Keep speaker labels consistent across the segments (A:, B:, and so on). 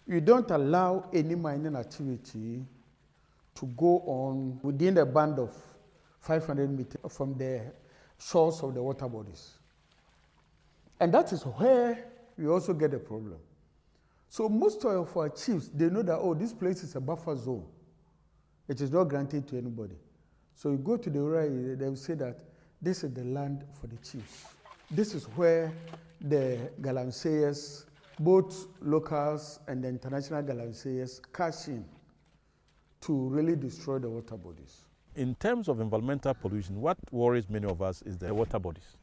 A: You don't allow any mining activity to go on within a band of 500 meters from the shores of the water bodies. And that is where we also get a problem. So most of our chiefs, they know that, oh, this place is a buffer zone. It is not granted to anybody. So you go to the rural area, they will say that this is the land for the chiefs. This is where the galamseyers, both locals and the international galamseyers, cash in to really destroy the water bodies.
B: In terms of environmental pollution, what worries many of us is the water bodies.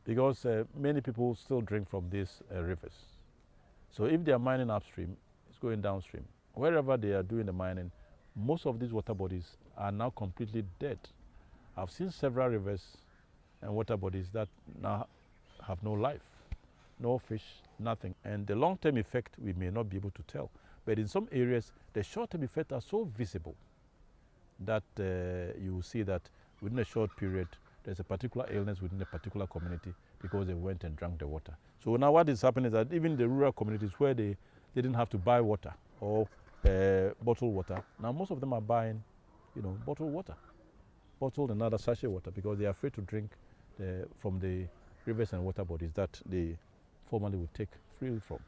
B: Because many people still drink from these rivers. So if they are mining upstream, it's going downstream. Wherever they are doing the mining, most of these water bodies are now completely dead. I've seen several rivers and water bodies that now have no life, no fish, nothing. And the long-term effect, we may not be able to tell. But in some areas, the short-term effects are so visible that you will see that within a short period, there's a particular illness within a particular community because they went and drank the water. So now what is happening is that even the rural communities where they didn't have to buy water or bottled water, now most of them are buying, bottled water, bottled and other sachet water because they are afraid to drink from the rivers and water bodies that they formerly would take freely from.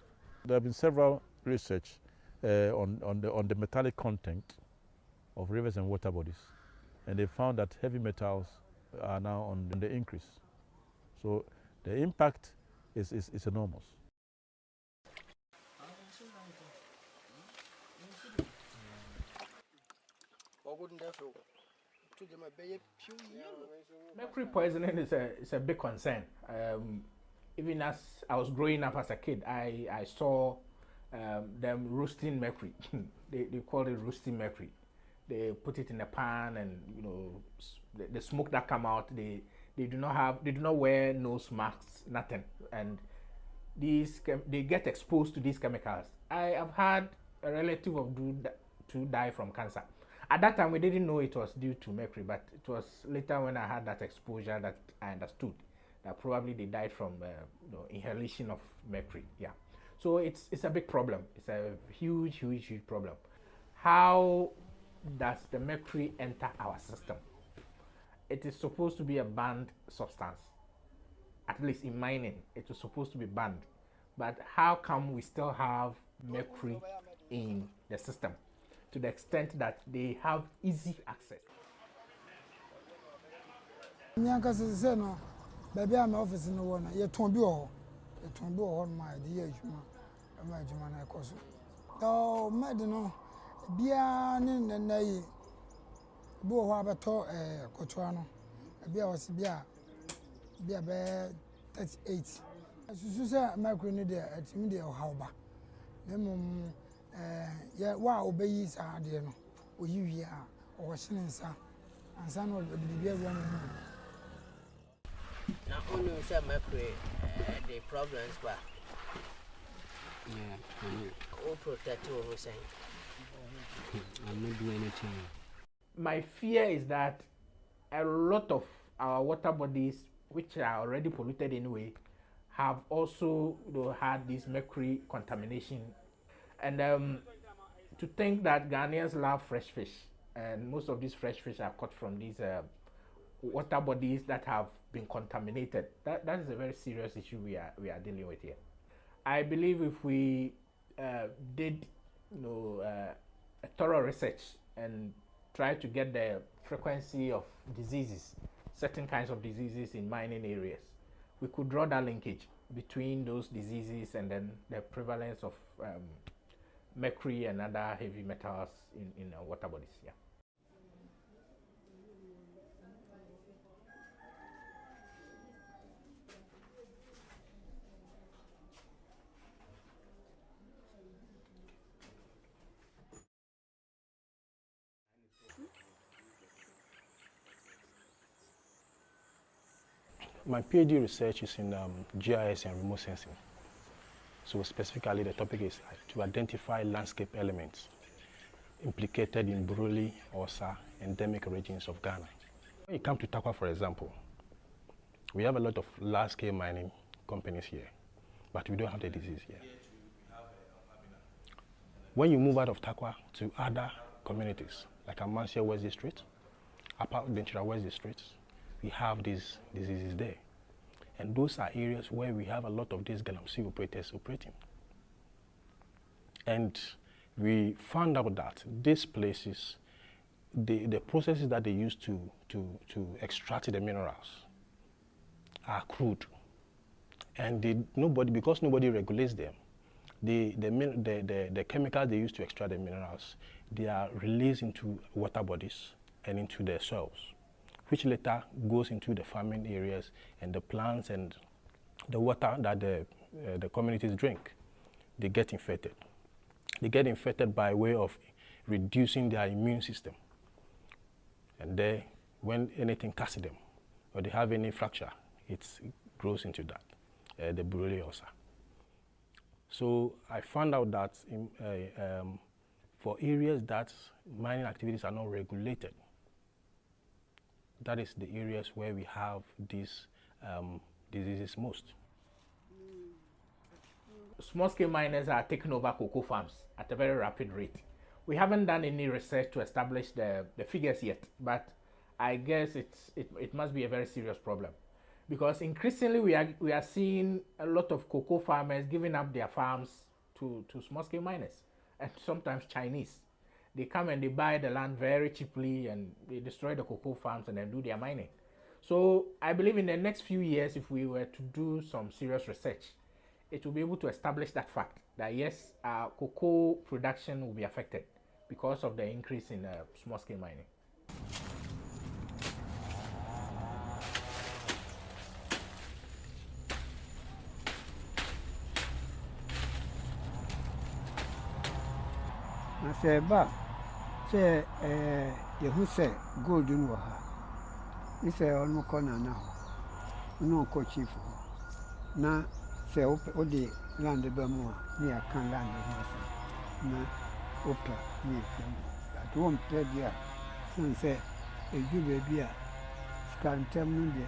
B: There have been several research on the metallic content of rivers and water bodies, and they found that heavy metals are now on the increase. So the impact is enormous.
C: Mercury poisoning is a big concern. Even as I was growing up as a kid, I saw them roasting mercury. they call it roasting mercury. They put it in a pan, and the smoke that come out, they do not wear nose masks, nothing, and they get exposed to these chemicals. I have had a relative of two die from cancer. At that time, we didn't know it was due to mercury, but it was later when I had that exposure that I understood that probably they died from inhalation of mercury. Yeah, so it's a big problem. It's a huge problem. How does the mercury enter our system? It is supposed to be a banned substance. At least in mining, it was supposed to be banned. But how come we still have mercury in the system to the extent that they have easy access?
D: Baby, I'm office in the one. You told me all. You told me all my dear. Oh, madam, Bian and Nay Bo Habato, Cotrano, a beer was beer 38. As you say, my grenadier at India or Hauba. Lemon, wow, obeys are dear. Or you here, or Washington, and some of the beer running.
E: Not only say mercury, the problems, but all protect you, we saying.
F: I'm not doing anything.
C: My fear is that a lot of our water bodies, which are already polluted anyway, have also had this mercury contamination. And to think that Ghanaians love fresh fish, and most of these fresh fish are caught from these water bodies that have been contaminated. That is a very serious issue we are dealing with here. I believe if we did a thorough research and try to get the frequency of diseases, certain kinds of diseases in mining areas, we could draw that linkage between those diseases and then the prevalence of mercury and other heavy metals in water bodies. Yeah.
G: My PhD research is in GIS and remote sensing. So specifically, the topic is to identify landscape elements implicated in Buruli, Osa, endemic regions of Ghana. When you come to Takwa, for example, we have a lot of large-scale mining companies here, but we don't have the disease here. When you move out of Takwa to other communities, like Amansia West District, Upper Benchira West District, we have these diseases there. And those are areas where we have a lot of these galamsey operators operating. And we found out that these places, the processes that they use to extract the minerals are crude. And because nobody regulates them, the chemicals they use to extract the minerals, they are released into water bodies and into the soils, which later goes into the farming areas and the plants and the water that the communities drink. They get infected. They get infected by way of reducing their immune system. And then when anything catches them or they have any fracture, it grows into that, the Buruli ulcer. So I found out that for areas that mining activities are not regulated, that is the areas where we have these diseases most.
C: Small-scale miners are taking over cocoa farms at a very rapid rate. We haven't done any research to establish the figures yet, but I guess it must be a very serious problem, because increasingly we are seeing a lot of cocoa farmers giving up their farms to small-scale miners, and sometimes Chinese. They come and they buy the land very cheaply and they destroy the cocoa farms and then do their mining. So I believe in the next few years, if we were to do some serious research, it will be able to establish that fact that yes, cocoa production will be affected because of the increase in small-scale mining.
H: Na sɛ ɛba sɛ yɛhu sɛ gold no wɔ ha ne sɛ ɔno kɔ nana hɔ ne ɔkɔ chief hɔ na sɛ wode land ba mu a ne yɛaka land ho asɛm na wopɛ ne yɛhwɛ mu but wompɛ deɛ a sane sɛ ɛduru baabi a sika ntɛm no deɛ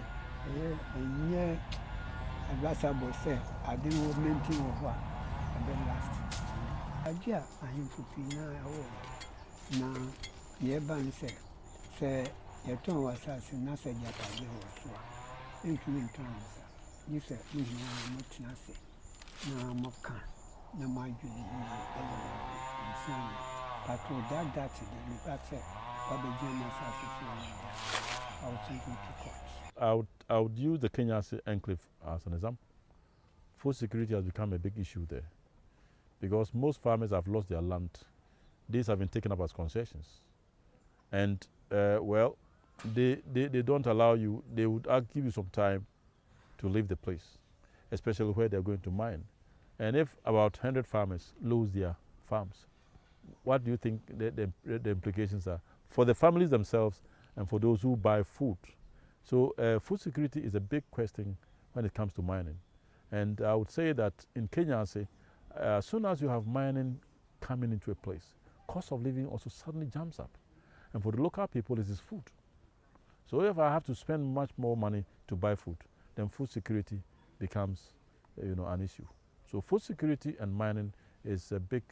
H: ɛnyɛ advisable sɛ ade no maintain wɔ hɔ a ɛbɛlast agye a ahemfo pii na ɛwɔ na yɛba ne sɛ yɛtɔn wɔ asase na sɛ gyapagye wɔ so a ɛntumi ntɔn wɔ sa gye sɛ mo nyinaa motena ase na moka na moadwene yie ɛyɛ wɔ nsa no but without that de nipa sɛ wabɛgyina mo asase so wɔ da I will take you to court.
B: I would use the Kenyasi enclave as an example. Food security has become a big issue there, because most farmers have lost their land. These have been taken up as concessions. And, well, they don't allow you, they would give you some time to leave the place, especially where they're going to mine. And if about 100 farmers lose their farms, what do you think the implications are for the families themselves and for those who buy food? So food security is a big question when it comes to mining. And I would say that in Kenya, as soon as you have mining coming into a place, cost of living also suddenly jumps up. And for the local people, it is food. So if I have to spend much more money to buy food, then food security becomes an issue. So food security and mining is a big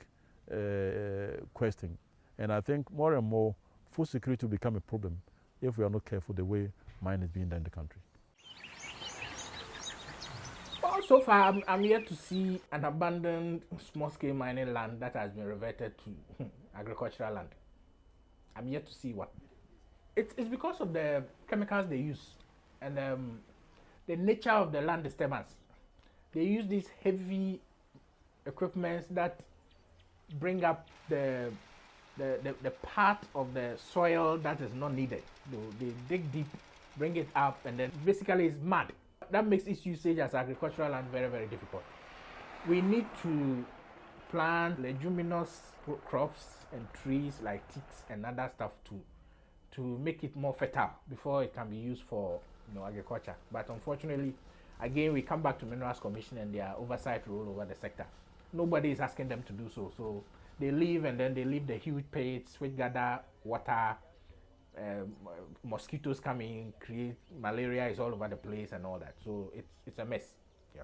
B: question. And I think more and more food security will become a problem if we are not careful the way mining is being done in the country.
C: Well, so far, I'm yet to see an abandoned small-scale mining land that has been reverted to agricultural land. I'm yet to see one. It's because of the chemicals they use and the nature of the land disturbance. They use these heavy equipments that bring up the part of the soil that is not needed. They dig deep, bring it up, and then basically it's mud. That makes its usage as agricultural land very, very difficult. We need to plant leguminous crops and trees like ticks and other stuff to make it more fertile before it can be used for agriculture. But unfortunately, again, we come back to Minerals Commission and their oversight role over the sector. Nobody is asking them to do so. So they leave, and then they leave the huge pits which gather water. Mosquitoes come in, create malaria is all over the place and all that. So it's a mess. Yeah.